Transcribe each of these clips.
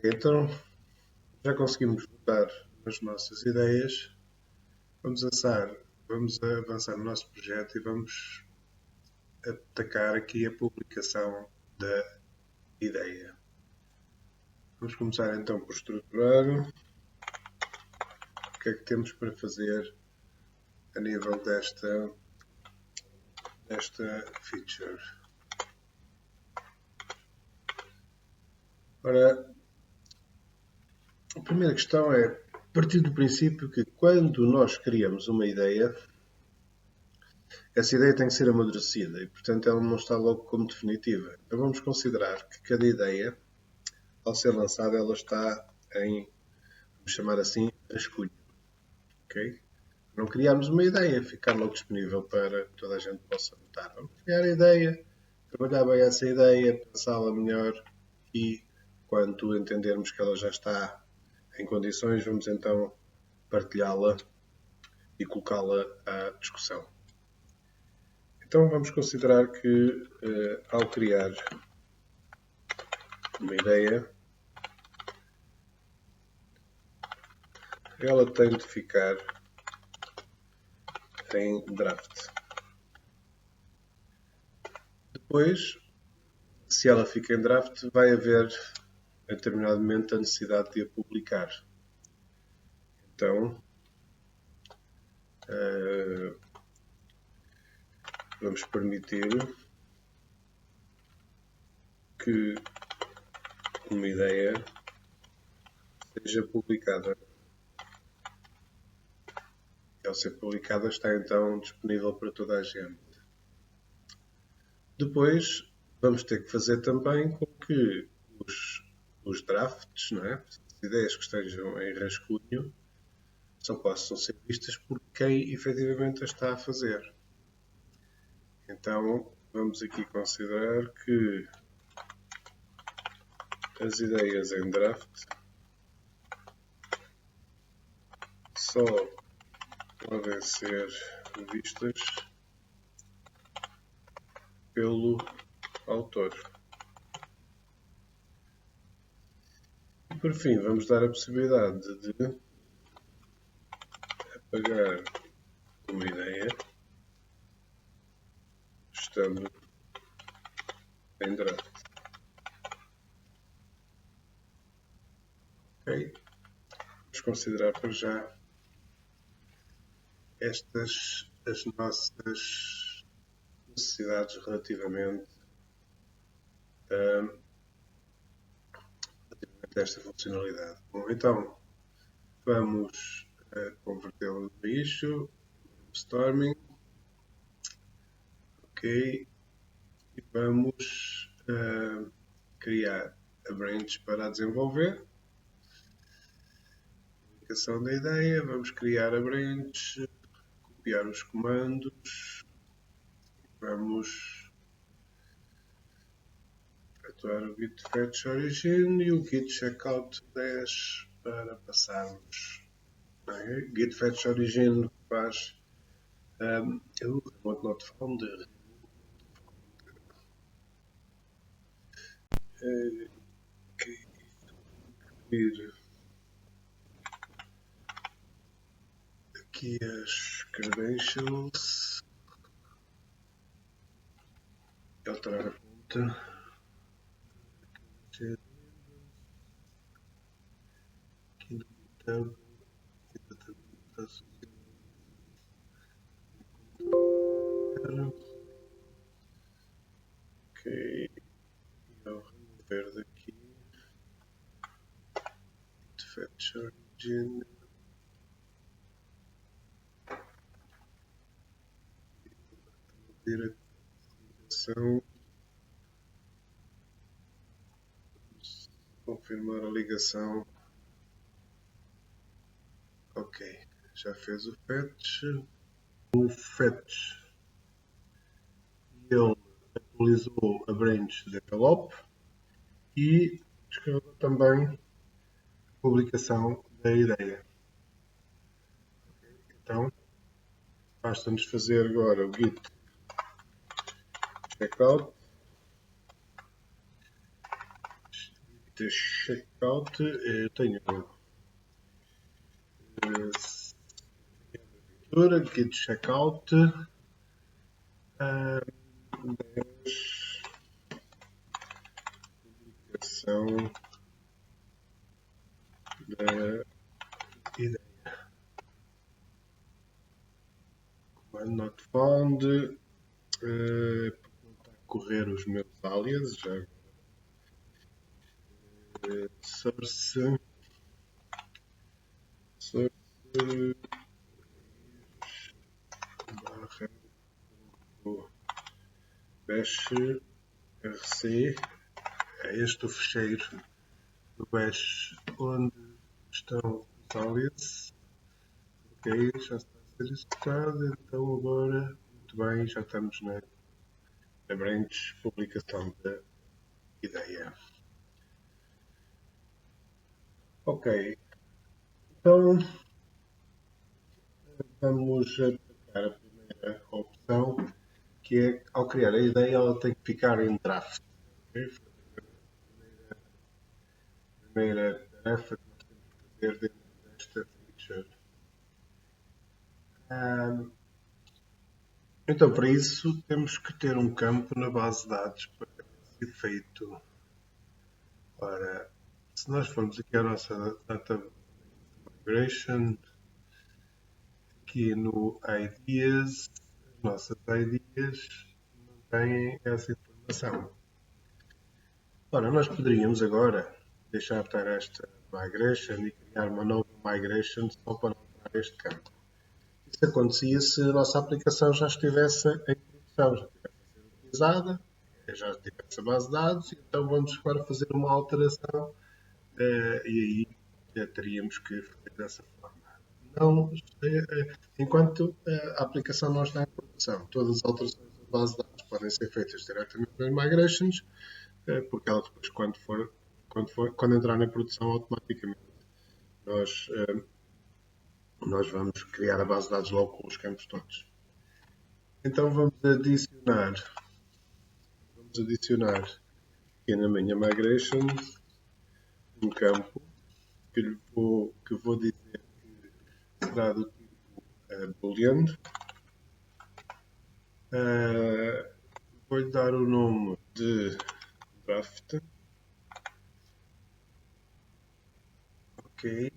Então, já conseguimos votar nas nossas ideias. Vamos avançar no nosso projeto e vamos atacar aqui a publicação da ideia. Vamos começar então por estruturar o que é que temos para fazer a nível desta feature. Ora, a primeira questão é partir do princípio que quando nós criamos uma ideia, essa ideia tem que ser amadurecida e, portanto, ela não está logo como definitiva. Então vamos considerar que cada ideia, ao ser lançada, ela está em, vamos chamar assim, rascunho. Okay? Não criarmos uma ideia, ficar logo disponível para que toda a gente possa votar. Vamos criar a ideia, trabalhar bem essa ideia, pensá-la melhor e, quando entendermos que ela já está em condições, vamos então partilhá-la e colocá-la à discussão. Então vamos considerar que ao criar uma ideia, ela tem de ficar em draft. Depois, se ela fica em draft, vai haver a determinado momento a necessidade de a publicar. Então, vamos permitir que uma ideia seja publicada. E ao ser publicada está então disponível para toda a gente. Depois vamos ter que fazer também com que os drafts, não é? As ideias que estejam em rascunho, só possam ser vistas por quem efetivamente a está a fazer. Então vamos aqui considerar que as ideias em draft só podem ser vistas pelo autor. E por fim, vamos dar a possibilidade de apagar uma ideia estando em draft. Ok? Vamos considerar para já estas as nossas necessidades relativamente a esta funcionalidade. Bom, então vamos convertê-lo no issue, storming, ok, e vamos criar a branch para desenvolver. Aplicação da ideia, vamos criar a branch, copiar os comandos, vamos efetuar o git fetch origin e o git checkout 10 para passarmos. Git fetch origin faz remote not found. Aqui as credentials, alterar a conta, aqui no GitHub, exatamente ok, e ao remover daqui git fetch origin, a ligação, vamos confirmar a ligação, ok, já fez o fetch, ele atualizou a branch develop e escreveu também a publicação da ideia. Então, basta-nos fazer agora o git checkout git checkout, eu tenho git checkout 10 publicação da ideia. Command not found, porque não está a correr os meus alias, já source barra bash rc, é este o fecheiro do bash onde estão os alias. Ok, já está a ser executado, então agora, muito bem, já estamos na branch publicação da ideia. Ok, então vamos atacar a primeira opção, que é, ao criar a ideia, ela tem que ficar em draft. Okay? A primeira tarefa que nós temos que fazer dentro desta feature. Então, para isso, temos que ter um campo na base de dados para esse efeito. Ora, se nós formos aqui à nossa data migration, aqui no ideas, as nossas ideas não têm essa informação. Ora, nós poderíamos agora deixar estar esta migration e criar uma nova migration só para não alterar este campo. Isso acontecia se a nossa aplicação já estivesse em produção, já estivesse a ser utilizada, já tivesse a base de dados, então vamos agora fazer uma alteração e aí teríamos que fazer dessa forma. Não, enquanto a aplicação não está em produção, todas as alterações da base de dados podem ser feitas diretamente nas migrations, porque ela depois, quando entrar em produção, automaticamente nós, nós vamos criar a base de dados logo com os campos todos. Então vamos adicionar aqui na minha migration um campo que vou dizer que será do tipo boolean. Vou-lhe dar o nome de draft. Ok.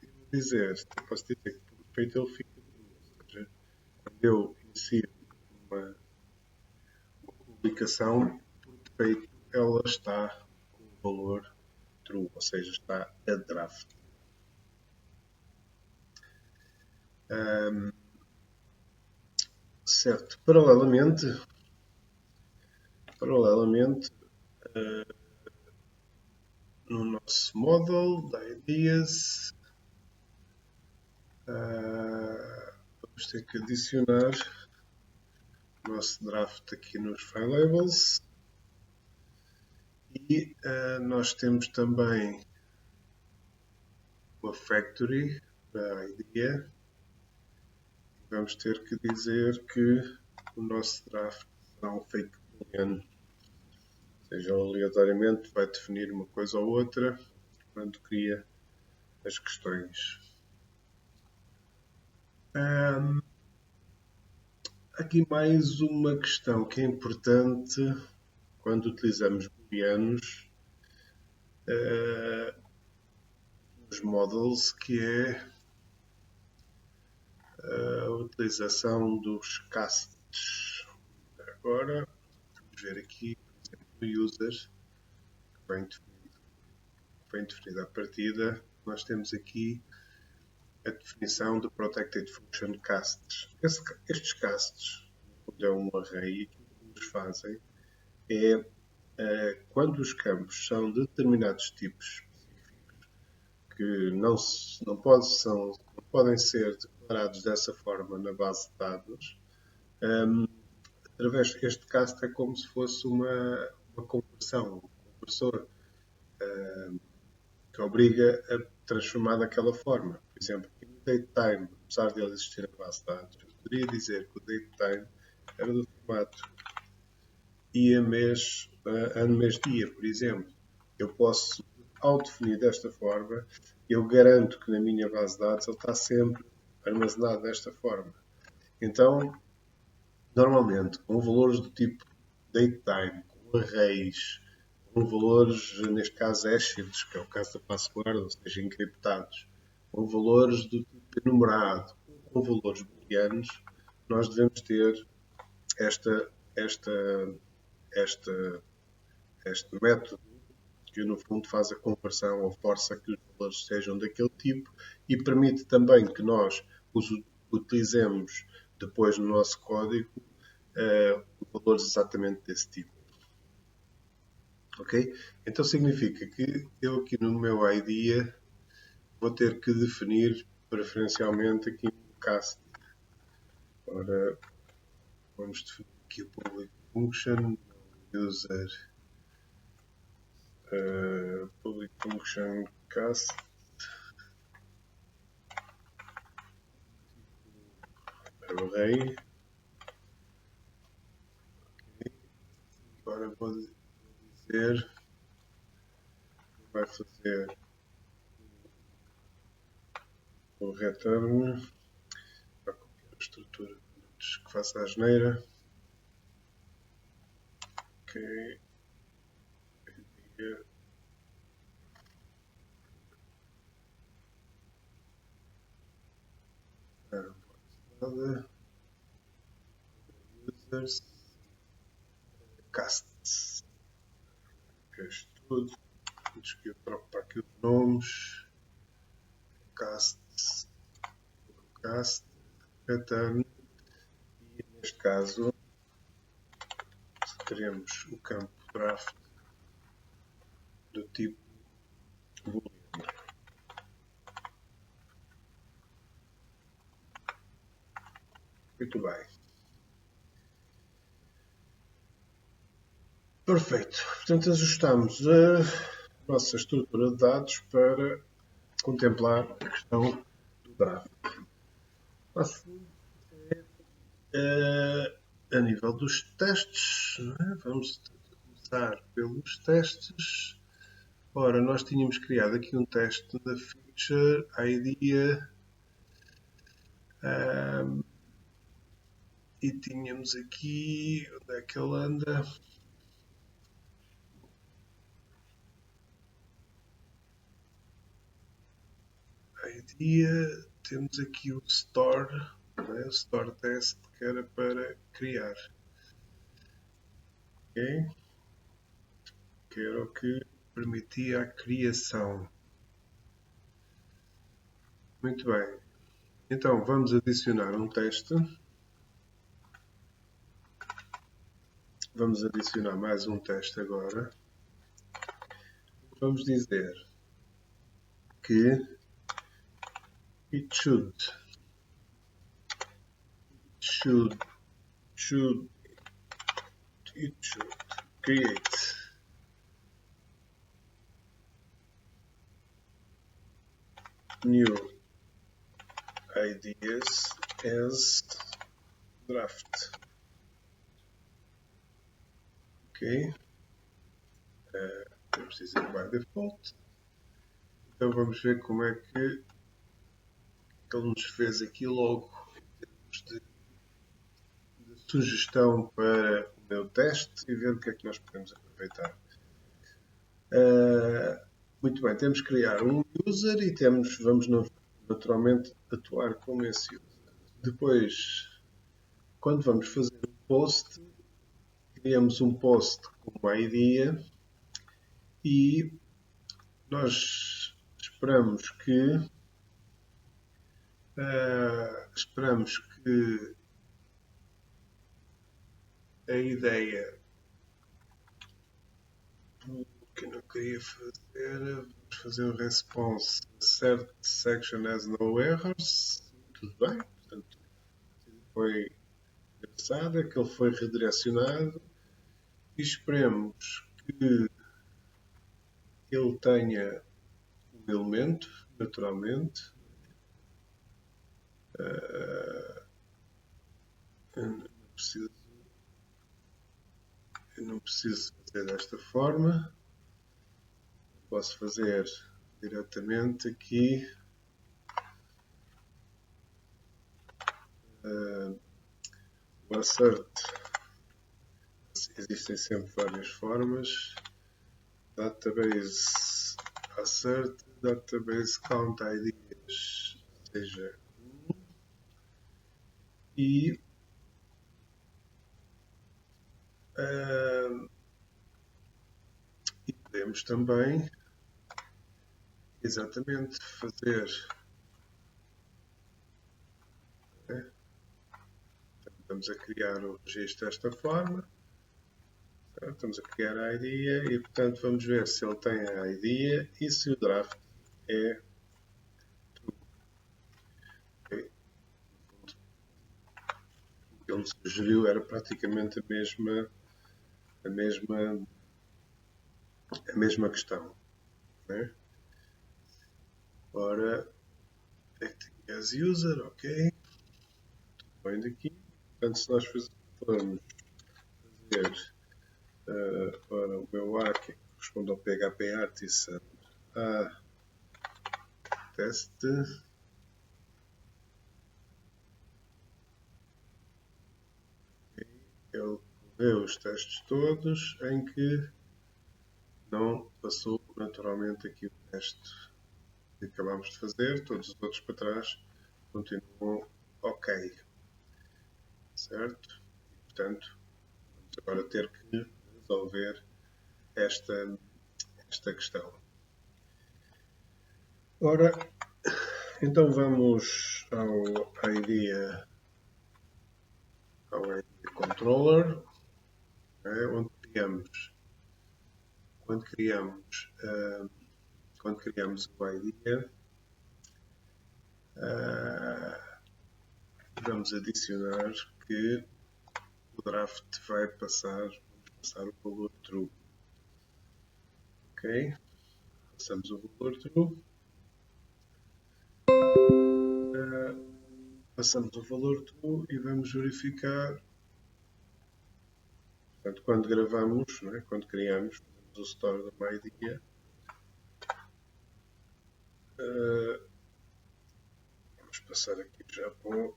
E vou dizer, posso dizer que por defeito ele fica true, ou seja, quando eu insiro uma publicação, por defeito ela está com o valor true, ou seja, está a draft. Certo. Paralelamente, no nosso model da ideas, vamos ter que adicionar o nosso draft aqui nos file labels e nós temos também uma factory da idea. Vamos ter que dizer que o nosso draft será um fake boolean, ou seja, aleatoriamente vai definir uma coisa ou outra quando cria as questões. Aqui mais uma questão que é importante quando utilizamos booleanos nos models, que é a utilização dos casts. Agora, vamos ver aqui, por exemplo, no user, que bem definido à partida, nós temos aqui a definição do Protected Function Casts. Estes casts, onde é um array, aquilo que nos fazem é, quando os campos são de determinados tipos específicos, que não podem ser declarados dessa forma na base de dados, através deste cast é como se fosse uma conversão, um conversor que obriga a transformar daquela forma. Por exemplo, aqui no datetime, apesar de ele existir na base de dados, eu poderia dizer que o datetime era do formato dia, mês, ano, mês, dia, por exemplo. eu posso, ao definir desta forma, eu garanto que na minha base de dados ele está sempre armazenado desta forma. Então, normalmente, com valores do tipo datetime, com arrays, com valores, neste caso hasheds, que é o caso da password, ou seja, encriptados, com valores do tipo enumerado, com valores booleanos, nós devemos ter esta, esta, este método que no fundo faz a conversão ou força que os valores sejam daquele tipo e permite também que nós os utilizemos depois no nosso código valores exatamente desse tipo. Ok? Então significa que eu aqui no meu IDEA vou ter que definir preferencialmente aqui um cast. Ora, vamos definir aqui o public function, user public function cast array. Agora vou dizer vai fazer o return para qualquer estrutura que faça a asneira. Ok. Nada. Users. Casts. Isto tudo. Deixa eu trocar para aqui os nomes. Casts. Cast. Return. E neste caso teremos o campo draft do tipo booleano. Muito bem. Perfeito. Portanto, ajustamos a nossa estrutura de dados para contemplar a questão do draft. A nível dos testes, vamos começar pelos testes. Ora, nós tínhamos criado aqui um teste da feature idea e tínhamos aqui, onde é que ele anda? Idea, temos aqui o store, o store test que era para criar. Ok? Que era o que permitia a criação. Muito bem. Então vamos adicionar um teste. Vamos adicionar mais um teste agora. Vamos dizer que it should create new ideas as draft. Ok? Vamos dizer by default. Então vamos ver como é que ele nos fez aqui logo em termos de sugestão para o meu teste e ver o que é que nós podemos aproveitar. Muito bem, temos que criar um user e vamos naturalmente atuar como esse user. Depois, quando vamos fazer um post, criamos um post com uma idea e nós esperamos que a ideia que eu não queria fazer, vamos fazer um response cert section has no errors, tudo bem, portanto foi engraçado, é que ele foi redirecionado e esperemos que ele tenha um elemento, naturalmente. Eu não preciso fazer desta forma. posso fazer diretamente aqui o assert. Existem sempre várias formas. Database assert, database count IDs, seja e podemos também exatamente fazer, né? Estamos a criar o registro desta forma, certo? Estamos a criar a idea e portanto vamos ver se ele tem a idea e se o draft é true. Okay. O que ele sugeriu era praticamente a mesma questão, né? Ora, acting as user, ok. Bem daqui. Portanto, se nós formos fazer ora, o meu A, que corresponde ao PHP Artisan, a teste, ele correu os testes todos em que não passou naturalmente aqui o teste que acabámos de fazer, todos os outros para trás continuam ok, certo? E, portanto, vamos agora ter que resolver esta questão. Ora, então vamos ao idea controller, onde quando criamos o idea, vamos adicionar que o draft vai passar o valor true. Ok? Passamos o valor true. Passamos o valor true e vamos verificar. Portanto, quando gravamos, não é? Quando criamos, fazemos o store do MyIdea. Vamos passar aqui já para o.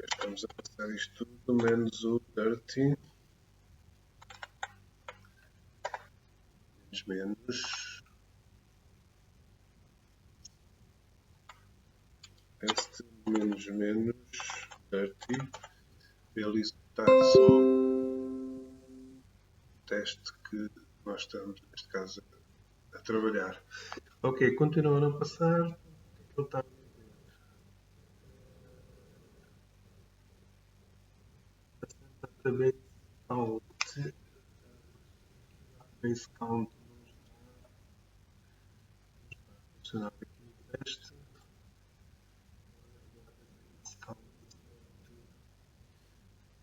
Estamos a passar isto tudo menos o dirty. Menos. Este menos dirty. Para ele executar só o teste que nós estamos, neste caso, a trabalhar. Ok, continua a não passar. O que ele está a dizer? Database count. Database count não está a funcionar aqui o teste. Database count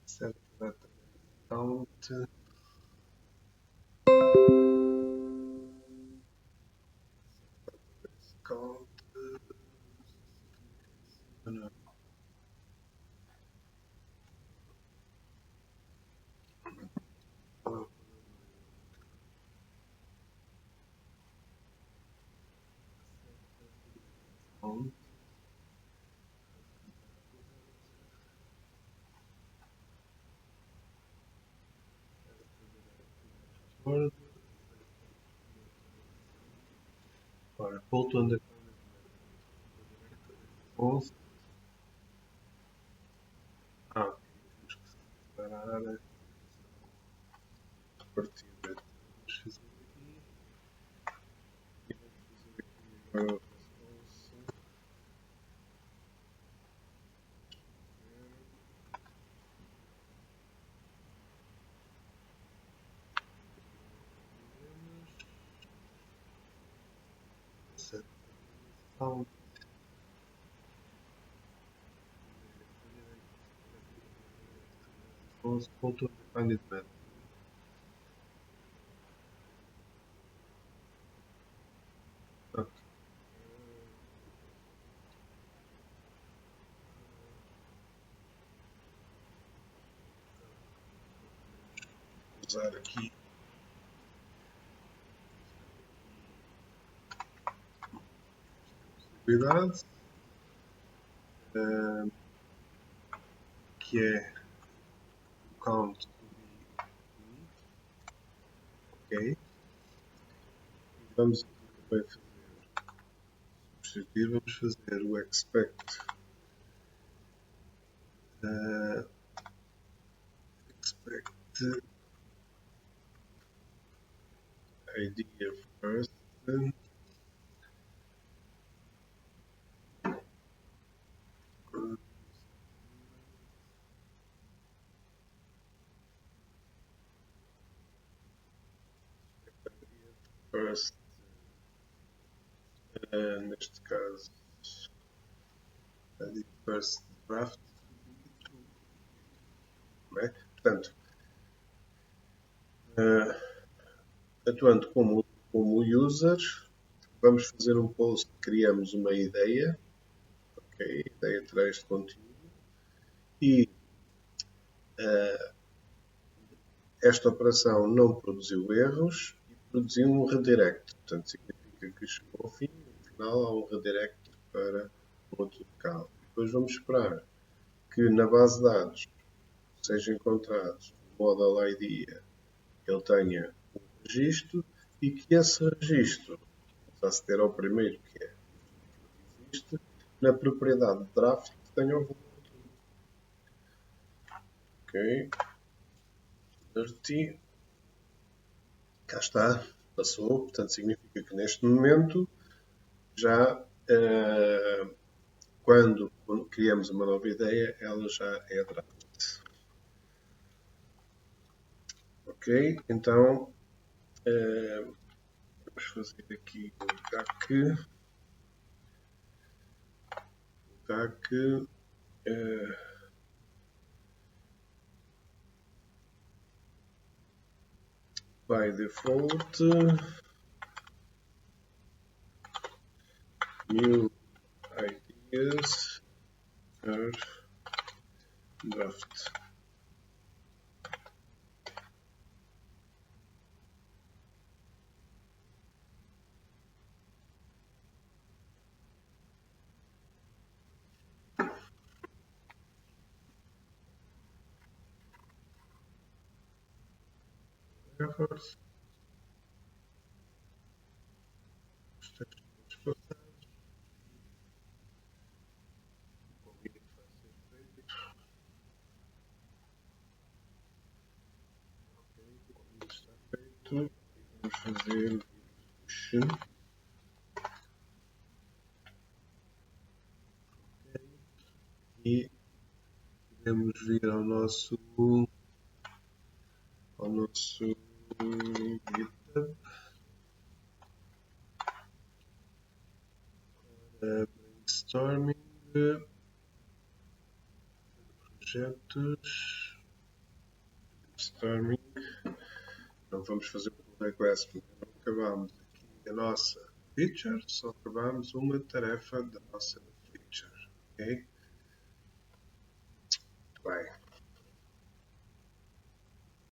certo. Database count. Count. Não. Count. Ora, voltando a temos que separar a partida. Vamos fazer aqui. E vamos fazer aqui agora o response. Count. Response. Defined method. Ok. Usar aqui probabilidade, que é o count to be unique, ok? E vamos aqui também substituir, vamos fazer o expect idea first, first, neste caso, idea first draft, não é? Portanto, atuando como user, vamos fazer um post, criamos uma ideia, ok? Ideia terá este conteúdo e esta operação não produziu erros e produziu um redirect. Portanto, significa que chegou ao fim e no final há um redirect para um outro local. Depois vamos esperar que na base de dados seja encontrado o model ID, ele tenha um registro e que esse registro, vamos aceder ao primeiro, que é existe, na propriedade de draft tenha o valor. Ok, 30. Cá está, passou, portanto significa que neste momento já quando criamos uma nova ideia, ela já é draft. Ok, então vamos fazer aqui o DAC by default new ideas are draft. Errors. Os textos passados. O commit vai ser feito. Ok, o commit está feito. Vamos fazer push. E podemos vir ao nosso GitHub, brainstorming, projetos, brainstorming. Não vamos fazer um pull request porque não acabamos aqui a nossa feature, só acabamos uma tarefa da nossa feature. Ok? Muito bem.